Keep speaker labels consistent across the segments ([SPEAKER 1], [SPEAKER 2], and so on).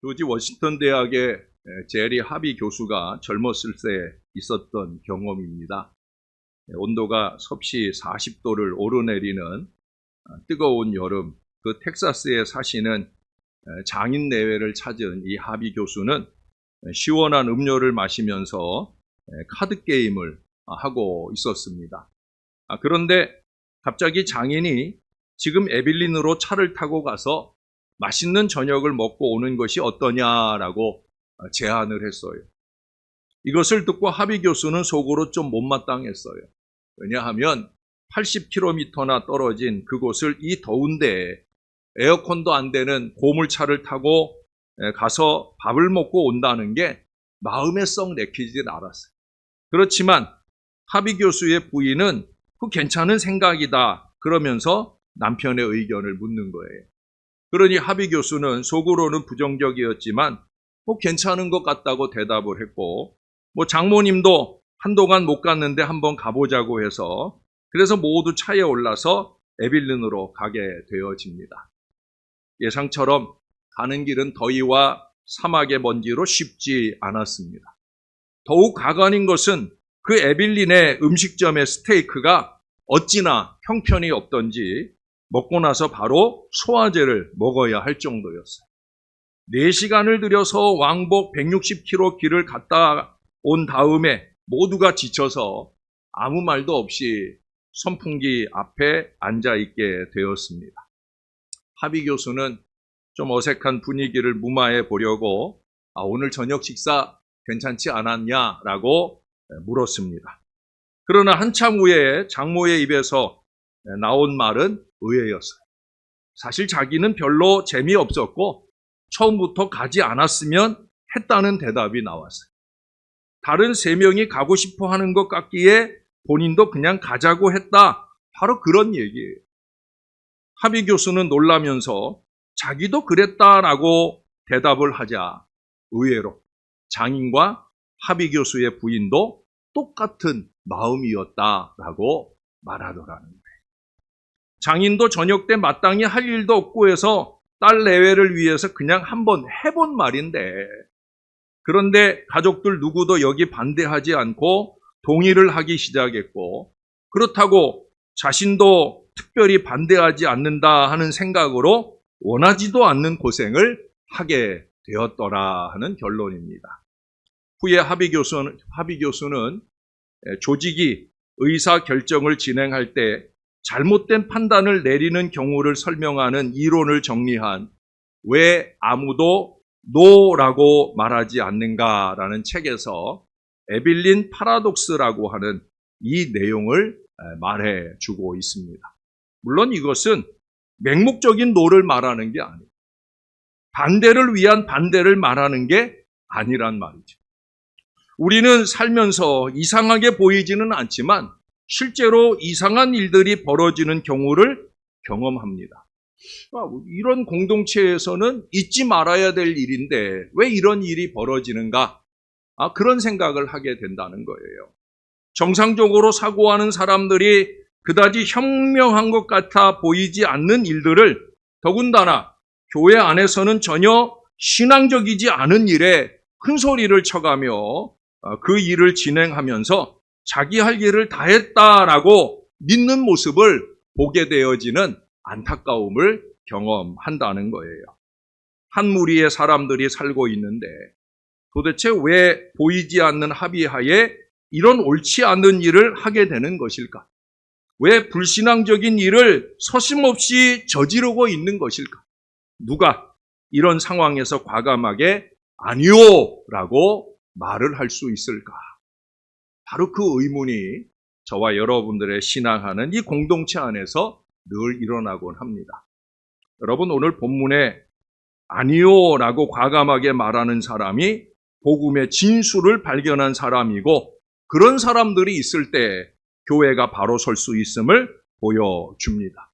[SPEAKER 1] 조지 워싱턴 대학의 제리 하비 교수가 젊었을 때 있었던 경험입니다. 온도가 섭씨 40도를 오르내리는 뜨거운 여름, 그 텍사스에 사시는 장인 내외를 찾은 이 하비 교수는 시원한 음료를 마시면서 카드 게임을 하고 있었습니다. 그런데 갑자기 장인이 지금 에빌린으로 차를 타고 가서 맛있는 저녁을 먹고 오는 것이 어떠냐라고 제안을 했어요. 이것을 듣고 하비 교수는 속으로 좀 못마땅했어요. 왜냐하면 80km나 떨어진 그곳을 이 더운데 에어컨도 안 되는 고물차를 타고 가서 밥을 먹고 온다는 게 마음에 썩 내키지 않았어요. 그렇지만 하비 교수의 부인은 그 괜찮은 생각이다 그러면서 남편의 의견을 묻는 거예요. 그러니 하비 교수는 속으로는 부정적이었지만 괜찮은 것 같다고 대답을 했고, 장모님도 한동안 못 갔는데 한번 가보자고 해서 그래서 모두 차에 올라서 에빌린으로 가게 되어집니다. 예상처럼 가는 길은 더위와 사막의 먼지로 쉽지 않았습니다. 더욱 가관인 것은 그 에빌린의 음식점의 스테이크가 어찌나 형편이 없던지 먹고 나서 바로 소화제를 먹어야 할 정도였어요. 4시간을 들여서 왕복 160km 길을 갔다 온 다음에 모두가 지쳐서 아무 말도 없이 선풍기 앞에 앉아있게 되었습니다. 하비 교수는 좀 어색한 분위기를 무마해 보려고 오늘 저녁 식사 괜찮지 않았냐라고 물었습니다. 그러나 한참 후에 장모의 입에서 나온 말은 의외였어요. 사실 자기는 별로 재미없었고 처음부터 가지 않았으면 했다는 대답이 나왔어요. 다른 3명이 가고 싶어 하는 것 같기에 본인도 그냥 가자고 했다. 바로 그런 얘기예요. 하비 교수는 놀라면서 자기도 그랬다라고 대답을 하자 의외로 장인과 하비 교수의 부인도 똑같은 마음이었다라고 말하더라는 거예요. 장인도 저녁 때 마땅히 할 일도 없고 해서 딸 내외를 위해서 그냥 한번 해본 말인데, 그런데 가족들 누구도 여기 반대하지 않고 동의를 하기 시작했고, 그렇다고 자신도 특별히 반대하지 않는다 하는 생각으로 원하지도 않는 고생을 하게 되었더라 하는 결론입니다. 후에 하비 교수는 조직이 의사 결정을 진행할 때 잘못된 판단을 내리는 경우를 설명하는 이론을 정리한 왜 아무도 노라고 말하지 않는가라는 책에서 에빌린 파라독스라고 하는 이 내용을 말해주고 있습니다. 물론 이것은 맹목적인 노를 말하는 게 아니에요. 반대를 위한 반대를 말하는 게 아니란 말이죠. 우리는 살면서 이상하게 보이지는 않지만 실제로 이상한 일들이 벌어지는 경우를 경험합니다. 이런 공동체에서는 잊지 말아야 될 일인데 왜 이런 일이 벌어지는가? 그런 생각을 하게 된다는 거예요. 정상적으로 사고하는 사람들이 그다지 현명한 것 같아 보이지 않는 일들을 더군다나 교회 안에서는 전혀 신앙적이지 않은 일에 큰 소리를 쳐가며 그 일을 진행하면서 자기 할 일을 다 했다라고 믿는 모습을 보게 되어지는 안타까움을 경험한다는 거예요. 한 무리의 사람들이 살고 있는데 도대체 왜 보이지 않는 합의하에 이런 옳지 않은 일을 하게 되는 것일까? 왜 불신앙적인 일을 서슴없이 저지르고 있는 것일까? 누가 이런 상황에서 과감하게 아니요 라고 말을 할 수 있을까? 바로 그 의문이 저와 여러분들의 신앙하는 이 공동체 안에서 늘 일어나곤 합니다. 여러분, 오늘 본문에 아니요 라고 과감하게 말하는 사람이 복음의 진수를 발견한 사람이고 그런 사람들이 있을 때 교회가 바로 설 수 있음을 보여줍니다.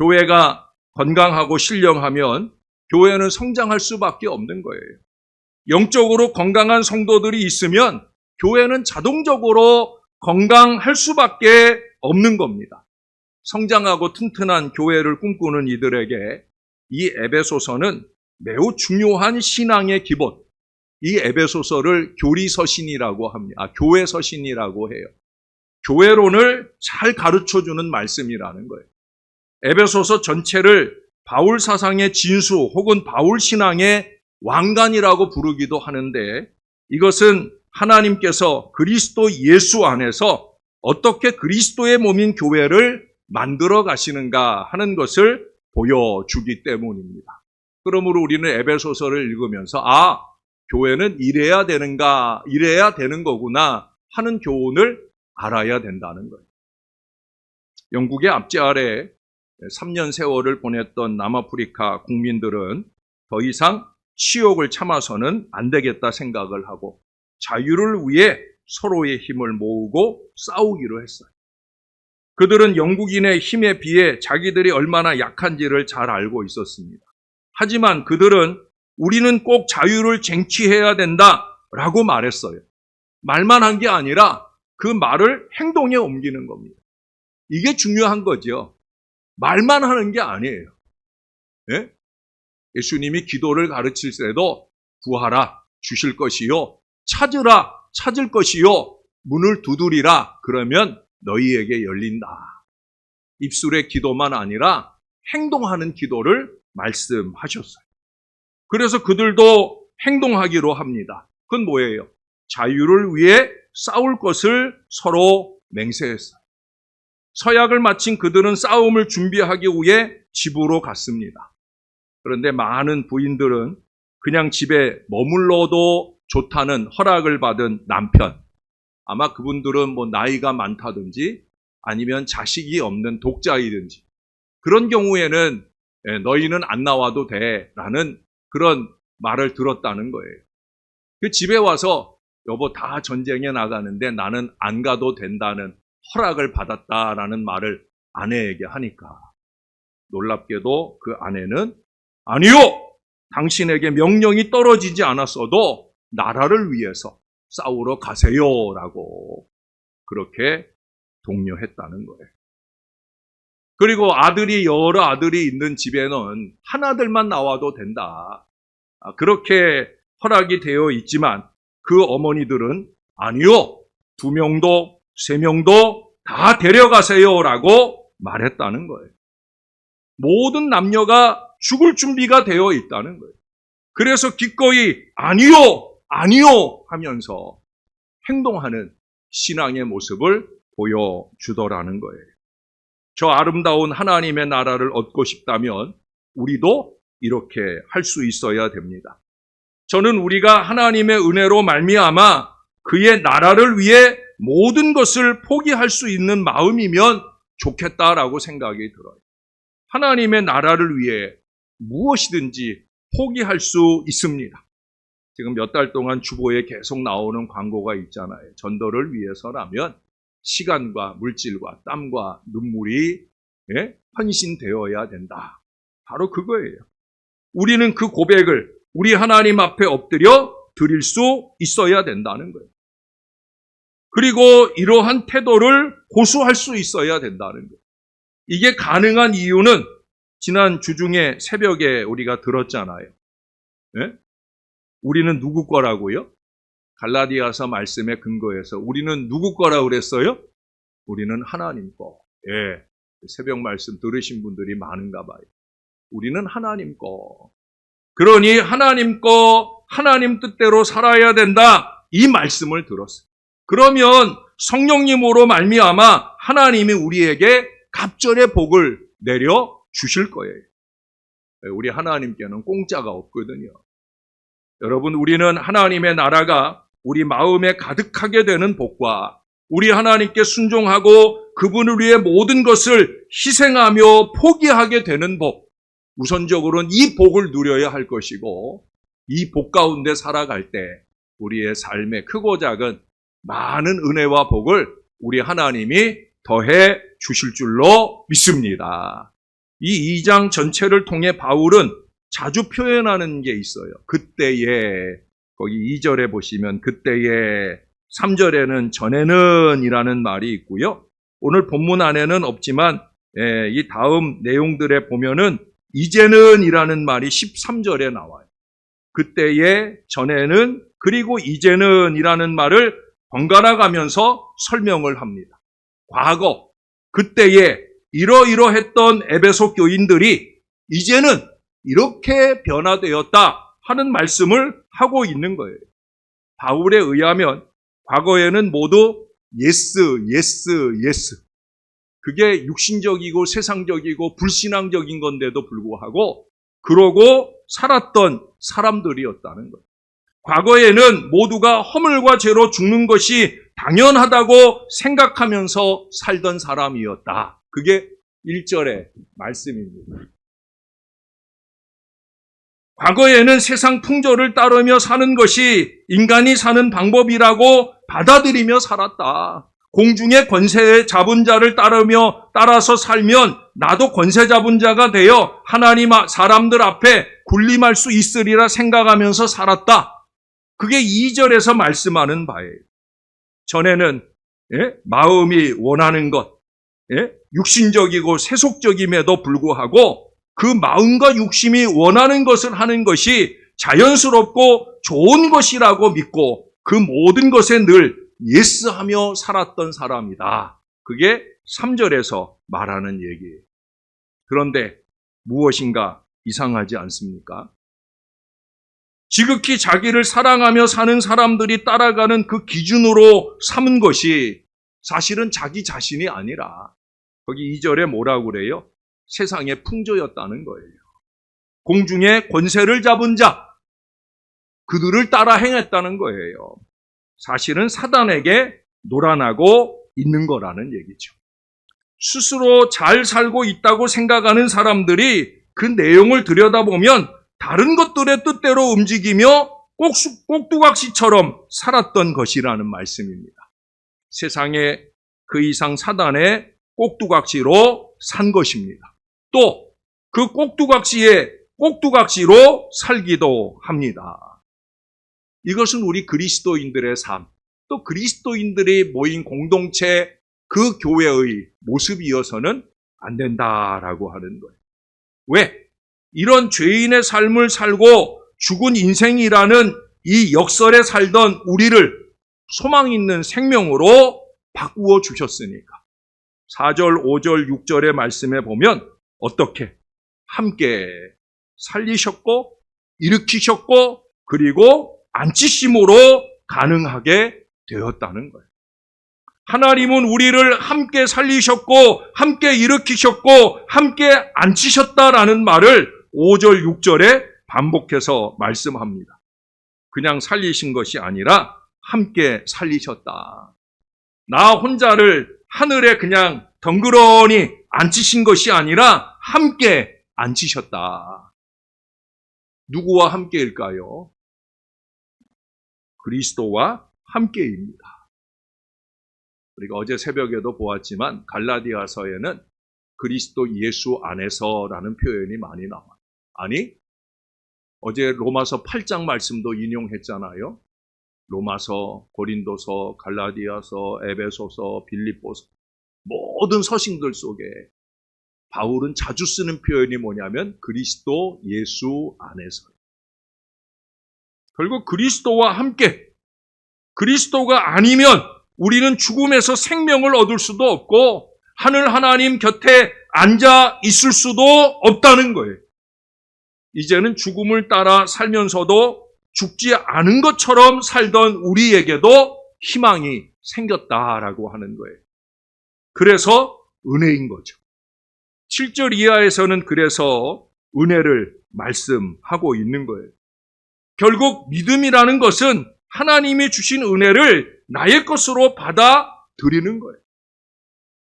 [SPEAKER 1] 교회가 건강하고 신령하면 교회는 성장할 수밖에 없는 거예요. 영적으로 건강한 성도들이 있으면 교회는 자동적으로 건강할 수밖에 없는 겁니다. 성장하고 튼튼한 교회를 꿈꾸는 이들에게 이 에베소서는 매우 중요한 신앙의 기본, 이 에베소서를 교리서신이라고 합니다. 교회서신이라고 해요. 교회론을 잘 가르쳐주는 말씀이라는 거예요. 에베소서 전체를 바울 사상의 진수 혹은 바울 신앙의 왕관이라고 부르기도 하는데, 이것은 하나님께서 그리스도 예수 안에서 어떻게 그리스도의 몸인 교회를 만들어 가시는가 하는 것을 보여주기 때문입니다. 그러므로 우리는 에베소서를 읽으면서 교회는 이래야 되는 거구나 하는 교훈을 알아야 된다는 거예요. 영국의 압제 아래 3년 세월을 보냈던 남아프리카 국민들은 더 이상 치욕을 참아서는 안 되겠다 생각을 하고 자유를 위해 서로의 힘을 모으고 싸우기로 했어요. 그들은 영국인의 힘에 비해 자기들이 얼마나 약한지를 잘 알고 있었습니다. 하지만 그들은 우리는 꼭 자유를 쟁취해야 된다라고 말했어요. 말만 한 게 아니라 그 말을 행동에 옮기는 겁니다. 이게 중요한 거죠. 말만 하는 게 아니에요. 예? 예수님이 기도를 가르칠 때도 구하라 주실 것이요, 찾으라 찾을 것이요, 문을 두드리라 그러면 너희에게 열린다. 입술의 기도만 아니라 행동하는 기도를 말씀하셨어요. 그래서 그들도 행동하기로 합니다. 그건 뭐예요? 자유를 위해 싸울 것을 서로 맹세했어요. 서약을 마친 그들은 싸움을 준비하기 위해 집으로 갔습니다. 그런데 많은 부인들은 그냥 집에 머물러도 좋다는 허락을 받은 남편, 아마 그분들은 나이가 많다든지 아니면 자식이 없는 독자이든지, 그런 경우에는 너희는 안 나와도 돼 라는 그런 말을 들었다는 거예요. 그 집에 와서 여보 다 전쟁에 나가는데 나는 안 가도 된다는 허락을 받았다라는 말을 아내에게 하니까 놀랍게도 그 아내는 아니요! 당신에게 명령이 떨어지지 않았어도 나라를 위해서 싸우러 가세요라고 그렇게 독려했다는 거예요. 그리고 여러 아들이 있는 집에는 하나들만 나와도 된다. 그렇게 허락이 되어 있지만 그 어머니들은 아니요, 2명도 3명도 다 데려가세요라고 말했다는 거예요. 모든 남녀가 죽을 준비가 되어 있다는 거예요. 그래서 기꺼이 아니요 하면서 행동하는 신앙의 모습을 보여주더라는 거예요. 저 아름다운 하나님의 나라를 얻고 싶다면 우리도 이렇게 할 수 있어야 됩니다. 저는 우리가 하나님의 은혜로 말미암아 그의 나라를 위해 모든 것을 포기할 수 있는 마음이면 좋겠다라고 생각이 들어요. 하나님의 나라를 위해 무엇이든지 포기할 수 있습니다. 지금 몇 달 동안 주보에 계속 나오는 광고가 있잖아요. 전도를 위해서라면 시간과 물질과 땀과 눈물이 헌신되어야 된다. 바로 그거예요. 우리는 그 고백을 우리 하나님 앞에 엎드려 드릴 수 있어야 된다는 거예요. 그리고 이러한 태도를 고수할 수 있어야 된다는 거예요. 이게 가능한 이유는 지난 주중에 새벽에 우리가 들었잖아요. 우리는 누구 거라고요? 갈라디아서 말씀에 근거해서 우리는 누구 거라고 그랬어요? 우리는 하나님 거. 새벽 말씀 들으신 분들이 많은가 봐요. 우리는 하나님 거. 그러니 하나님 거, 하나님 뜻대로 살아야 된다. 이 말씀을 들었어요. 그러면 성령님으로 말미암아 하나님이 우리에게 갑절의 복을 내려 주실 거예요. 우리 하나님께는 공짜가 없거든요. 여러분, 우리는 하나님의 나라가 우리 마음에 가득하게 되는 복과 우리 하나님께 순종하고 그분을 위해 모든 것을 희생하며 포기하게 되는 복, 우선적으로는 이 복을 누려야 할 것이고, 이 복 가운데 살아갈 때 우리의 삶의 크고 작은 많은 은혜와 복을 우리 하나님이 더해 주실 줄로 믿습니다. 이 2장 전체를 통해 바울은 자주 표현하는 게 있어요. 그때에, 거기 2절에 보시면 그때에, 3절에는 전에는 이라는 말이 있고요. 오늘 본문 안에는 없지만 이 다음 내용들에 보면은 이제는이라는 말이 13절에 나와요. 그때에, 전에는, 그리고 이제는이라는 말을 번갈아 가면서 설명을 합니다. 과거, 그때에 이러이러했던 에베소 교인들이 이제는 이렇게 변화되었다 하는 말씀을 하고 있는 거예요. 바울에 의하면 과거에는 모두 예스, 예스, 예스. 그게 육신적이고 세상적이고 불신앙적인 건데도 불구하고 그러고 살았던 사람들이었다는 거예요. 과거에는 모두가 허물과 죄로 죽는 것이 당연하다고 생각하면서 살던 사람이었다. 그게 1절의 말씀입니다. 과거에는 세상 풍조를 따르며 사는 것이 인간이 사는 방법이라고 받아들이며 살았다. 공중의 권세 잡은 자를 따라서 살면 나도 권세 잡은 자가 되어 하나님 사람들 앞에 군림할 수 있으리라 생각하면서 살았다. 그게 2절에서 말씀하는 바예요. 전에는 마음이 원하는 것, 육신적이고 세속적임에도 불구하고 그 마음과 육심이 원하는 것을 하는 것이 자연스럽고 좋은 것이라고 믿고 그 모든 것에 늘 예스하며 살았던 사람이다. 그게 3절에서 말하는 얘기예요. 그런데 무엇인가 이상하지 않습니까? 지극히 자기를 사랑하며 사는 사람들이 따라가는 그 기준으로 삼은 것이 사실은 자기 자신이 아니라 거기 2절에 뭐라고 그래요? 세상의 풍조였다는 거예요. 공중의 권세를 잡은 자, 그들을 따라 행했다는 거예요. 사실은 사단에게 놀아나고 있는 거라는 얘기죠. 스스로 잘 살고 있다고 생각하는 사람들이 그 내용을 들여다보면 다른 것들의 뜻대로 움직이며 꼭두각시처럼 살았던 것이라는 말씀입니다. 세상에 그 이상 사단의 꼭두각시로 산 것입니다. 또 그 꼭두각시로 살기도 합니다. 이것은 우리 그리스도인들의 삶, 또 그리스도인들이 모인 공동체 그 교회의 모습이어서는 안 된다라고 하는 거예요. 왜? 이런 죄인의 삶을 살고 죽은 인생이라는 이 역설에 살던 우리를 소망 있는 생명으로 바꾸어 주셨으니까. 4절, 5절, 6절의 말씀에 보면 어떻게 함께 살리셨고 일으키셨고 그리고 안치심으로 가능하게 되었다는 거예요. 하나님은 우리를 함께 살리셨고 함께 일으키셨고 함께 안치셨다라는 말을 5절, 6절에 반복해서 말씀합니다. 그냥 살리신 것이 아니라 함께 살리셨다. 나 혼자를 하늘에 그냥 덩그러니 앉히신 것이 아니라 함께 앉히셨다. 누구와 함께일까요? 그리스도와 함께입니다. 우리가 어제 새벽에도 보았지만 갈라디아서에는 그리스도 예수 안에서라는 표현이 많이 나와요. 아니, 어제 로마서 8장 말씀도 인용했잖아요. 로마서, 고린도서, 갈라디아서, 에베소서, 빌립보서 모든 서신들 속에 바울은 자주 쓰는 표현이 뭐냐면 그리스도 예수 안에서. 결국 그리스도와 함께, 그리스도가 아니면 우리는 죽음에서 생명을 얻을 수도 없고 하늘 하나님 곁에 앉아 있을 수도 없다는 거예요. 이제는 죽음을 따라 살면서도 죽지 않은 것처럼 살던 우리에게도 희망이 생겼다라고 하는 거예요. 그래서 은혜인 거죠. 7절 이하에서는 그래서 은혜를 말씀하고 있는 거예요. 결국 믿음이라는 것은 하나님이 주신 은혜를 나의 것으로 받아들이는 거예요.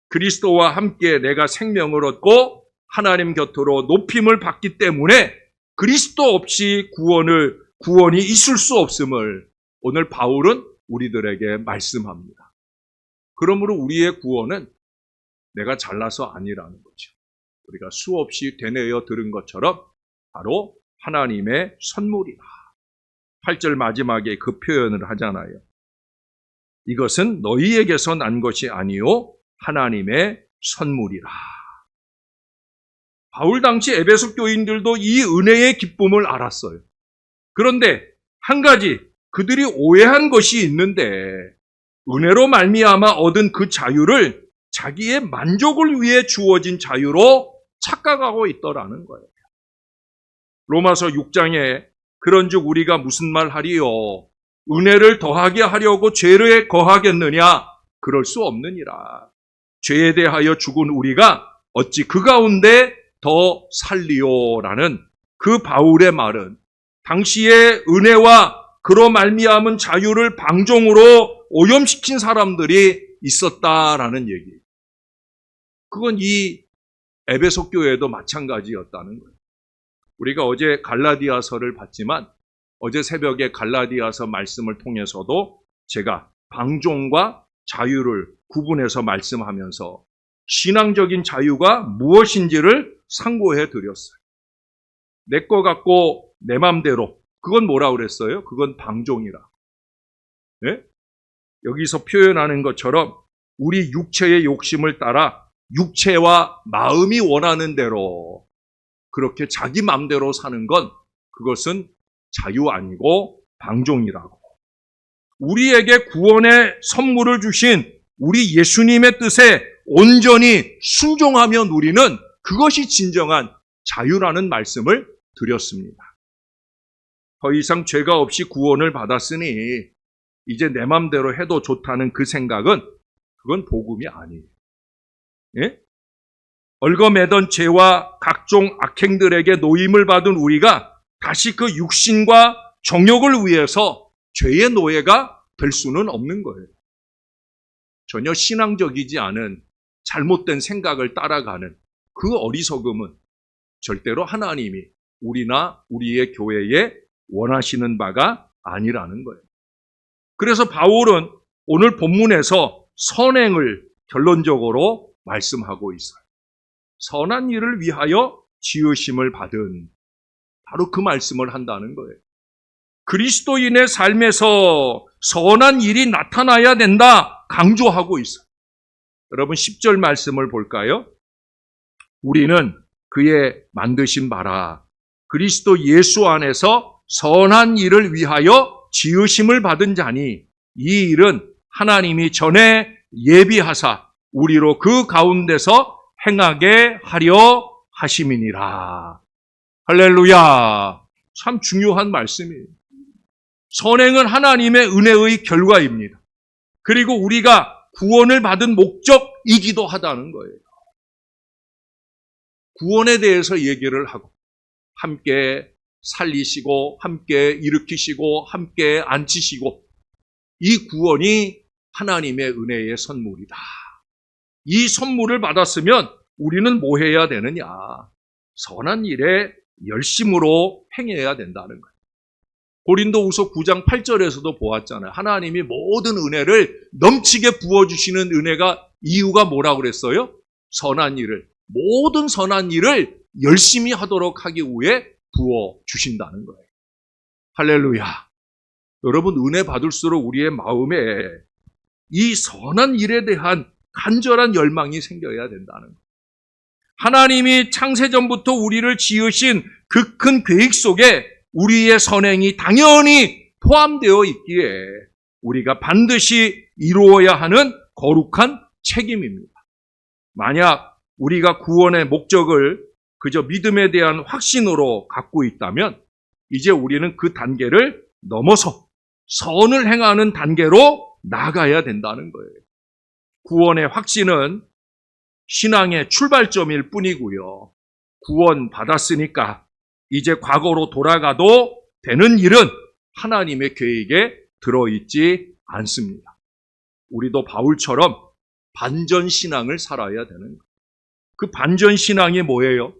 [SPEAKER 1] 그리스도와 함께 내가 생명을 얻고 하나님 곁으로 높임을 받기 때문에 그리스도 없이 구원이 있을 수 없음을 오늘 바울은 우리들에게 말씀합니다. 그러므로 우리의 구원은 내가 잘나서 아니라는 거죠. 우리가 수없이 되뇌어 들은 것처럼 바로 하나님의 선물이다. 8절 마지막에 그 표현을 하잖아요. 이것은 너희에게서 난 것이 아니요 하나님의 선물이라. 바울 당시 에베소 교인들도 이 은혜의 기쁨을 알았어요. 그런데 한 가지 그들이 오해한 것이 있는데 은혜로 말미암아 얻은 그 자유를 자기의 만족을 위해 주어진 자유로 착각하고 있더라는 거예요. 로마서 6장에 그런즉 우리가 무슨 말 하리요? 은혜를 더하게 하려고 죄를 거하겠느냐? 그럴 수 없느니라. 죄에 대하여 죽은 우리가 어찌 그 가운데 더 살리요라는 그 바울의 말은 당시의 은혜와 그로 말미암은 자유를 방종으로 오염시킨 사람들이 있었다라는 얘기예요. 그건 이 에베소 교회도 마찬가지였다는 거예요. 우리가 어제 갈라디아서를 봤지만 어제 새벽에 갈라디아서 말씀을 통해서도 제가 방종과 자유를 구분해서 말씀하면서 신앙적인 자유가 무엇인지를 상고해 드렸어요. 내 거 갖고 내 맘대로, 그건 뭐라 그랬어요? 그건 방종이라. 네? 여기서 표현하는 것처럼 우리 육체의 욕심을 따라 육체와 마음이 원하는 대로 그렇게 자기 맘대로 사는 건 그것은 자유 아니고 방종이라고. 우리에게 구원의 선물을 주신 우리 예수님의 뜻에 온전히 순종하며 누리는 그것이 진정한 자유라는 말씀을 드렸습니다. 더 이상 죄가 없이 구원을 받았으니 이제 내 맘대로 해도 좋다는 그 생각은 그건 복음이 아니에요. 예? 얽어매던 죄와 각종 악행들에게 노임을 받은 우리가 다시 그 육신과 정욕을 위해서 죄의 노예가 될 수는 없는 거예요. 전혀 신앙적이지 않은 잘못된 생각을 따라가는 그 어리석음은 절대로 하나님이 우리나 우리의 교회에 원하시는 바가 아니라는 거예요. 그래서 바울은 오늘 본문에서 선행을 결론적으로 말씀하고 있어요. 선한 일을 위하여 지으심을 받은 바로 그 말씀을 한다는 거예요. 그리스도인의 삶에서 선한 일이 나타나야 된다 강조하고 있어요. 여러분 10절 말씀을 볼까요? 우리는 그의 만드신 바라 그리스도 예수 안에서 선한 일을 위하여 지으심을 받은 자니 이 일은 하나님이 전에 예비하사 우리로 그 가운데서 행하게 하려 하심이니라. 할렐루야. 참 중요한 말씀이에요. 선행은 하나님의 은혜의 결과입니다. 그리고 우리가 구원을 받은 목적이기도 하다는 거예요. 구원에 대해서 얘기를 하고 함께 살리시고 함께 일으키시고 함께 앉히시고 이 구원이 하나님의 은혜의 선물이다. 이 선물을 받았으면 우리는 뭐 해야 되느냐? 선한 일에 열심으로 행해야 된다는 거예요. 고린도후서 9장 8절에서도 보았잖아요. 하나님이 모든 은혜를 넘치게 부어주시는 은혜가 이유가 뭐라고 그랬어요? 선한 일을, 모든 선한 일을 열심히 하도록 하기 위해 부어주신다는 거예요. 할렐루야. 여러분 은혜 받을수록 우리의 마음에 이 선한 일에 대한 간절한 열망이 생겨야 된다는 거예요. 하나님이 창세전부터 우리를 지으신 그 큰 계획 속에 우리의 선행이 당연히 포함되어 있기에 우리가 반드시 이루어야 하는 거룩한 책임입니다. 만약 우리가 구원의 목적을 그저 믿음에 대한 확신으로 갖고 있다면 이제 우리는 그 단계를 넘어서 선을 행하는 단계로 나가야 된다는 거예요. 구원의 확신은 신앙의 출발점일 뿐이고요. 구원 받았으니까 이제 과거로 돌아가도 되는 일은 하나님의 계획에 들어있지 않습니다. 우리도 바울처럼 반전신앙을 살아야 되는 거예요. 그 반전신앙이 뭐예요?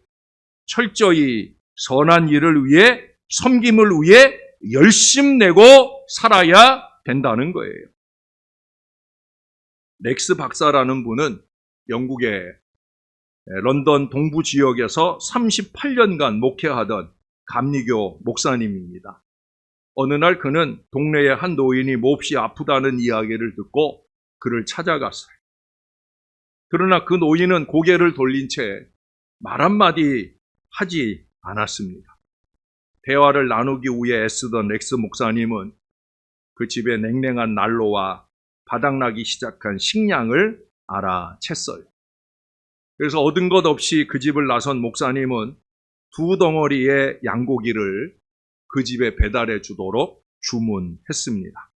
[SPEAKER 1] 철저히 선한 일을 위해 섬김을 위해 열심내고 살아야 된다는 거예요. 렉스 박사라는 분은 영국의 런던 동부 지역에서 38년간 목회하던 감리교 목사님입니다. 어느 날 그는 동네의 한 노인이 몹시 아프다는 이야기를 듣고 그를 찾아갔어요. 그러나 그 노인은 고개를 돌린 채 말 한마디 하지 않았습니다. 대화를 나누기 위해 애쓰던 렉스 목사님은 그 집의 냉랭한 난로와 바닥나기 시작한 식량을 알아챘어요. 그래서 얻은 것 없이 그 집을 나선 목사님은 2덩어리의 양고기를 그 집에 배달해 주도록 주문했습니다.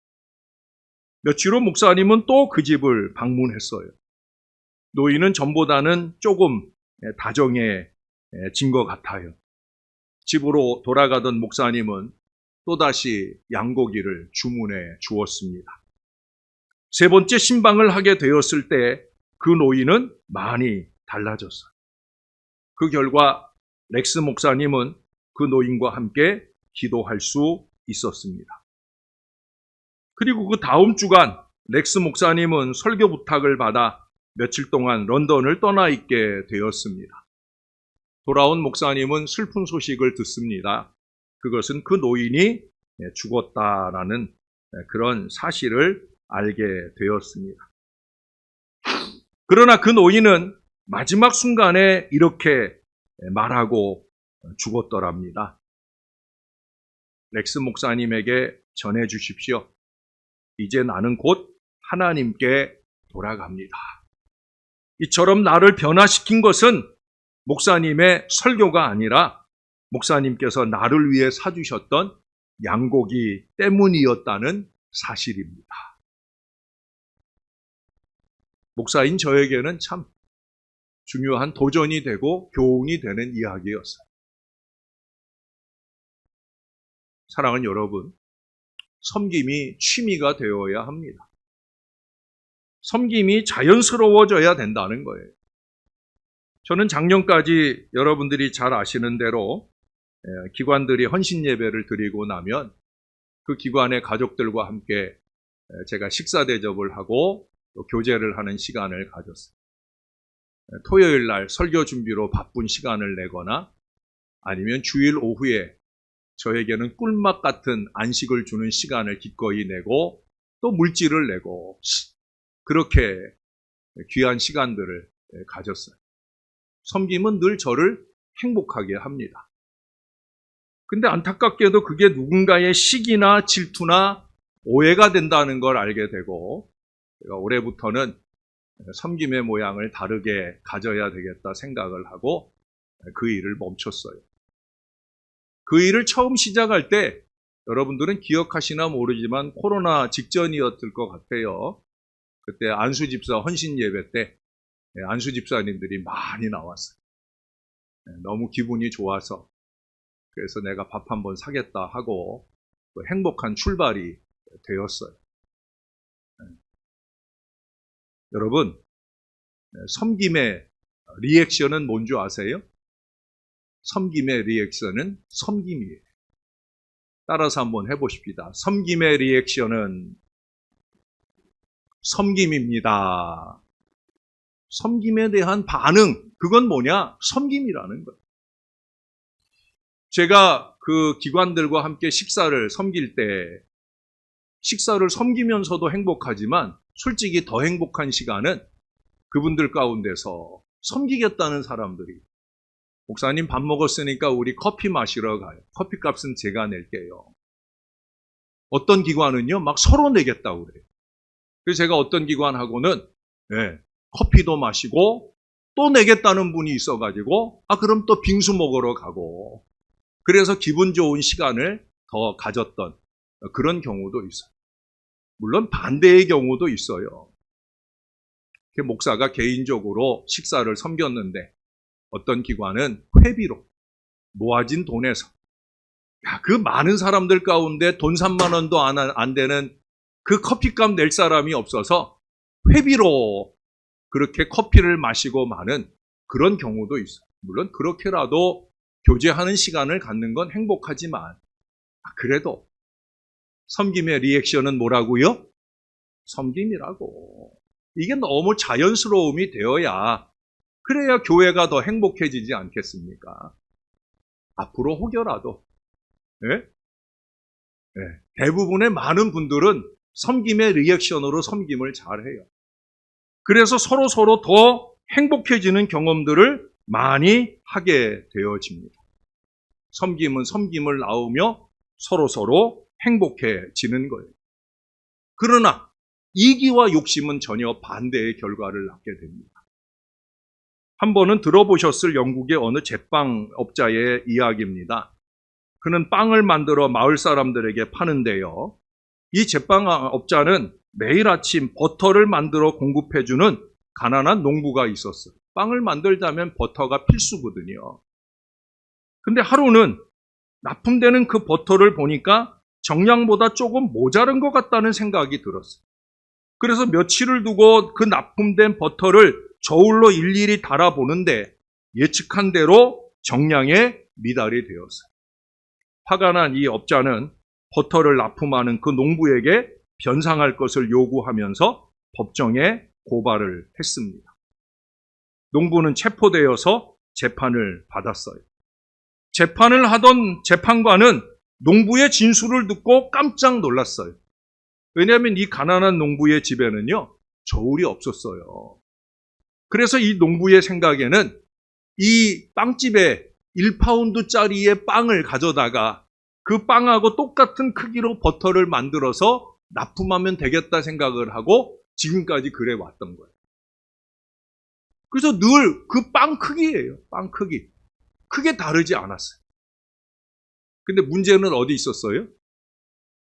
[SPEAKER 1] 며칠 후 목사님은 또 그 집을 방문했어요. 노인은 전보다는 조금 다정해진 것 같아요. 집으로 돌아가던 목사님은 또다시 양고기를 주문해 주었습니다. 세 번째 신방을 하게 되었을 때 그 노인은 많이 달라졌어요. 그 결과 렉스 목사님은 그 노인과 함께 기도할 수 있었습니다. 그리고 그 다음 주간 렉스 목사님은 설교 부탁을 받아 며칠 동안 런던을 떠나 있게 되었습니다. 돌아온 목사님은 슬픈 소식을 듣습니다. 그것은 그 노인이 죽었다라는 그런 사실을 알게 되었습니다. 그러나 그 노인은 마지막 순간에 이렇게 말하고 죽었더랍니다. 렉스 목사님에게 전해 주십시오. 이제 나는 곧 하나님께 돌아갑니다. 이처럼 나를 변화시킨 것은 목사님의 설교가 아니라 목사님께서 나를 위해 사주셨던 양고기 때문이었다는 사실입니다. 목사인 저에게는 참 중요한 도전이 되고 교훈이 되는 이야기였어요. 사랑하는 여러분, 섬김이 취미가 되어야 합니다. 섬김이 자연스러워져야 된다는 거예요. 저는 작년까지 여러분들이 잘 아시는 대로 기관들이 헌신 예배를 드리고 나면 그 기관의 가족들과 함께 제가 식사 대접을 하고 또 교제를 하는 시간을 가졌어요. 토요일 날 설교 준비로 바쁜 시간을 내거나 아니면 주일 오후에 저에게는 꿀맛 같은 안식을 주는 시간을 기꺼이 내고 또 물질을 내고 그렇게 귀한 시간들을 가졌어요. 섬김은 늘 저를 행복하게 합니다. 근데 안타깝게도 그게 누군가의 시기나 질투나 오해가 된다는 걸 알게 되고 제가 올해부터는 섬김의 모양을 다르게 가져야 되겠다 생각을 하고 그 일을 멈췄어요. 그 일을 처음 시작할 때 여러분들은 기억하시나 모르지만 코로나 직전이었을 것 같아요. 그때 안수 집사 헌신 예배 때 안수 집사님들이 많이 나왔어요. 너무 기분이 좋아서 그래서 내가 밥 한번 사겠다 하고 행복한 출발이 되었어요. 여러분, 섬김의 리액션은 뭔지 아세요? 섬김의 리액션은 섬김이에요. 따라서 한번 해보십시다. 섬김의 리액션은 섬김입니다. 섬김에 대한 반응, 그건 뭐냐? 섬김이라는 거예요. 제가 그 기관들과 함께 식사를 섬길 때 식사를 섬기면서도 행복하지만 솔직히 더 행복한 시간은 그분들 가운데서 섬기겠다는 사람들이 목사님 밥 먹었으니까 우리 커피 마시러 가요. 커피값은 제가 낼게요. 어떤 기관은요 막 서로 내겠다고 그래요. 그래서 제가 어떤 기관하고는 커피도 마시고 또 내겠다는 분이 있어가지고 그럼 또 빙수 먹으러 가고 그래서 기분 좋은 시간을 더 가졌던 그런 경우도 있어요. 물론 반대의 경우도 있어요. 목사가 개인적으로 식사를 섬겼는데 어떤 기관은 회비로 모아진 돈에서 그 많은 사람들 가운데 돈 3만 원도 안 되는 그 커피값 낼 사람이 없어서 회비로 그렇게 커피를 마시고 마는 그런 경우도 있어요. 물론 그렇게라도 교제하는 시간을 갖는 건 행복하지만 그래도 섬김의 리액션은 뭐라고요? 섬김이라고. 이게 너무 자연스러움이 되어야 그래야 교회가 더 행복해지지 않겠습니까? 앞으로 혹여라도 대부분의 많은 분들은 섬김의 리액션으로 섬김을 잘해요. 그래서 서로 더 행복해지는 경험들을 많이 하게 되어집니다. 섬김은 섬김을 낳으며 서로서로 행복해지는 거예요. 그러나 이기와 욕심은 전혀 반대의 결과를 낳게 됩니다. 한 번은 들어보셨을 영국의 어느 제빵업자의 이야기입니다. 그는 빵을 만들어 마을 사람들에게 파는데요. 이 제빵업자는 매일 아침 버터를 만들어 공급해주는 가난한 농부가 있었어요. 빵을 만들자면 버터가 필수거든요. 근데 하루는 납품되는 그 버터를 보니까 정량보다 조금 모자른 것 같다는 생각이 들었어요. 그래서 며칠을 두고 그 납품된 버터를 저울로 일일이 달아보는데 예측한 대로 정량에 미달이 되었어요. 화가 난 이 업자는 버터를 납품하는 그 농부에게 변상할 것을 요구하면서 법정에 고발을 했습니다. 농부는 체포되어서 재판을 받았어요. 재판을 하던 재판관은 농부의 진술을 듣고 깜짝 놀랐어요. 왜냐하면 이 가난한 농부의 집에는요, 저울이 없었어요. 그래서 이 농부의 생각에는 이 빵집에 1파운드짜리의 빵을 가져다가 그 빵하고 똑같은 크기로 버터를 만들어서 납품하면 되겠다 생각을 하고 지금까지 그래 왔던 거예요. 그래서 늘 그 빵 크기예요. 빵 크기. 크게 다르지 않았어요. 근데 문제는 어디 있었어요?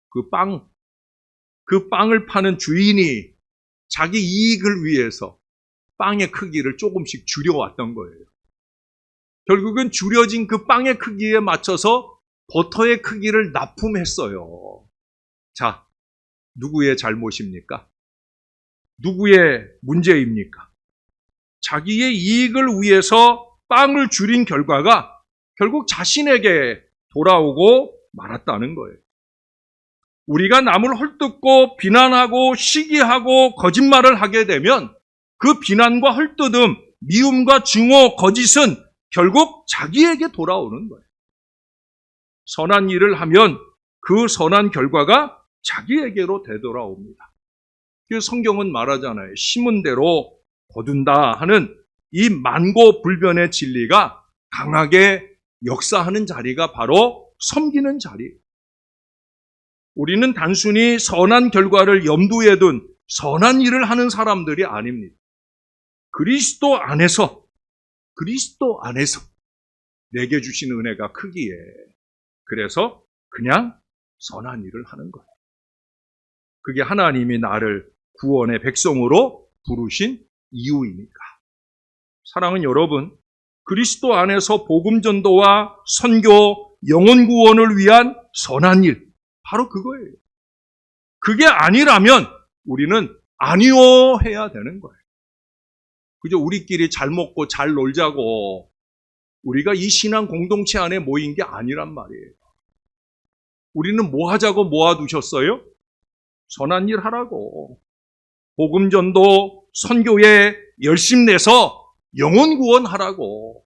[SPEAKER 1] 그 빵을 파는 주인이 자기 이익을 위해서 빵의 크기를 조금씩 줄여왔던 거예요. 결국은 줄여진 그 빵의 크기에 맞춰서 버터의 크기를 납품했어요. 자, 누구의 잘못입니까? 누구의 문제입니까? 자기의 이익을 위해서 빵을 줄인 결과가 결국 자신에게 돌아오고 말았다는 거예요. 우리가 남을 헐뜯고 비난하고 시기하고 거짓말을 하게 되면 그 비난과 헐뜯음, 미움과 증오, 거짓은 결국 자기에게 돌아오는 거예요. 선한 일을 하면 그 선한 결과가 자기에게로 되돌아옵니다. 그래서 성경은 말하잖아요. 심은 대로 거둔다 하는 이 만고불변의 진리가 강하게 역사하는 자리가 바로 섬기는 자리예요. 우리는 단순히 선한 결과를 염두에 둔 선한 일을 하는 사람들이 아닙니다. 그리스도 안에서 내게 주신 은혜가 크기에 그래서 그냥 선한 일을 하는 거예요. 그게 하나님이 나를 구원의 백성으로 부르신 이유이니까. 사랑하는 여러분, 그리스도 안에서 복음 전도와 선교, 영혼 구원을 위한 선한 일, 바로 그거예요. 그게 아니라면 우리는 아니요 해야 되는 거예요. 그저 우리끼리 잘 먹고 잘 놀자고 우리가 이 신앙 공동체 안에 모인 게 아니란 말이에요. 우리는 뭐 하자고 모아두셨어요? 선한 일 하라고. 복음 전도, 선교에 열심 내서 영혼 구원하라고.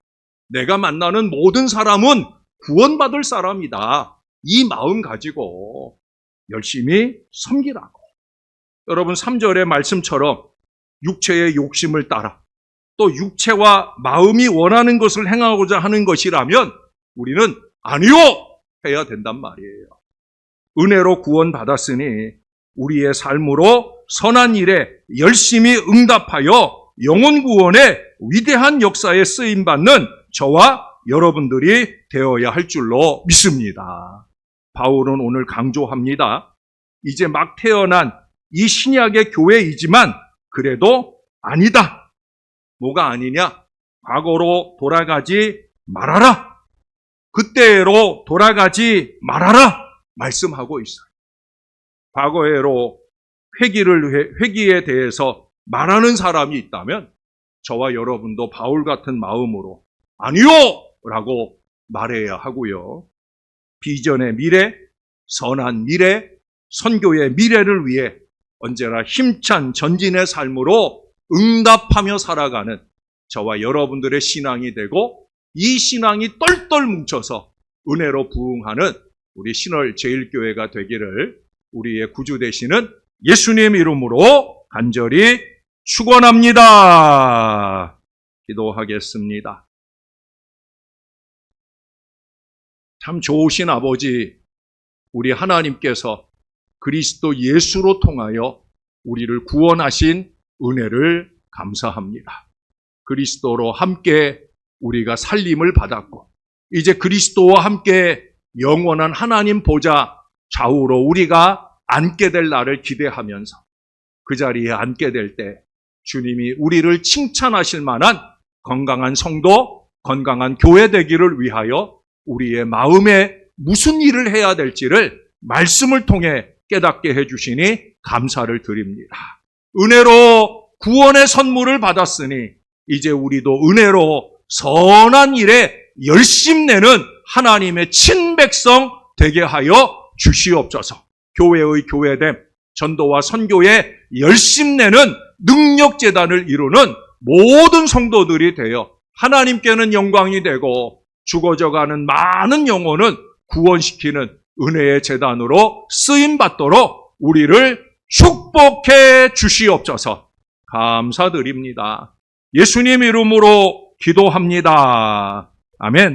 [SPEAKER 1] 내가 만나는 모든 사람은 구원받을 사람이다. 이 마음 가지고 열심히 섬기라고. 여러분 3절의 말씀처럼 육체의 욕심을 따라 또 육체와 마음이 원하는 것을 행하고자 하는 것이라면 우리는 아니요! 해야 된단 말이에요. 은혜로 구원받았으니 우리의 삶으로 선한 일에 열심히 응답하여 영혼 구원의 위대한 역사에 쓰임받는 저와 여러분들이 되어야 할 줄로 믿습니다. 바울은 오늘 강조합니다. 이제 막 태어난 이 신약의 교회이지만 그래도 아니다. 뭐가 아니냐? 과거로 돌아가지 말아라. 그때로 돌아가지 말아라. 말씀하고 있어요. 과거로 회기에 대해서 말하는 사람이 있다면 저와 여러분도 바울 같은 마음으로 아니요! 라고 말해야 하고요. 비전의 미래, 선한 미래, 선교의 미래를 위해 언제나 힘찬 전진의 삶으로 응답하며 살아가는 저와 여러분들의 신앙이 되고 이 신앙이 똘똘 뭉쳐서 은혜로 부흥하는 우리 신월 제1교회가 되기를 우리의 구주 되시는 예수님 이름으로 간절히 축원합니다. 기도하겠습니다. 참 좋으신 아버지, 우리 하나님께서 그리스도 예수로 통하여 우리를 구원하신 은혜를 감사합니다. 그리스도로 함께 우리가 살림을 받았고 이제 그리스도와 함께 영원한 하나님 보좌 좌우로 우리가 앉게 될 날을 기대하면서 그 자리에 앉게 될 때 주님이 우리를 칭찬하실 만한 건강한 성도, 건강한 교회 되기를 위하여 우리의 마음에 무슨 일을 해야 될지를 말씀을 통해 깨닫게 해주시니 감사를 드립니다. 은혜로 구원의 선물을 받았으니 이제 우리도 은혜로 선한 일에 열심내는 하나님의 친백성 되게 하여 주시옵소서. 교회의 교회됨, 전도와 선교에 열심내는 능력재단을 이루는 모든 성도들이 되어 하나님께는 영광이 되고 죽어져가는 많은 영혼은 구원시키는 은혜의 재단으로 쓰임받도록 우리를 축복해 주시옵소서. 감사드립니다. 예수님 이름으로 기도합니다. 아멘.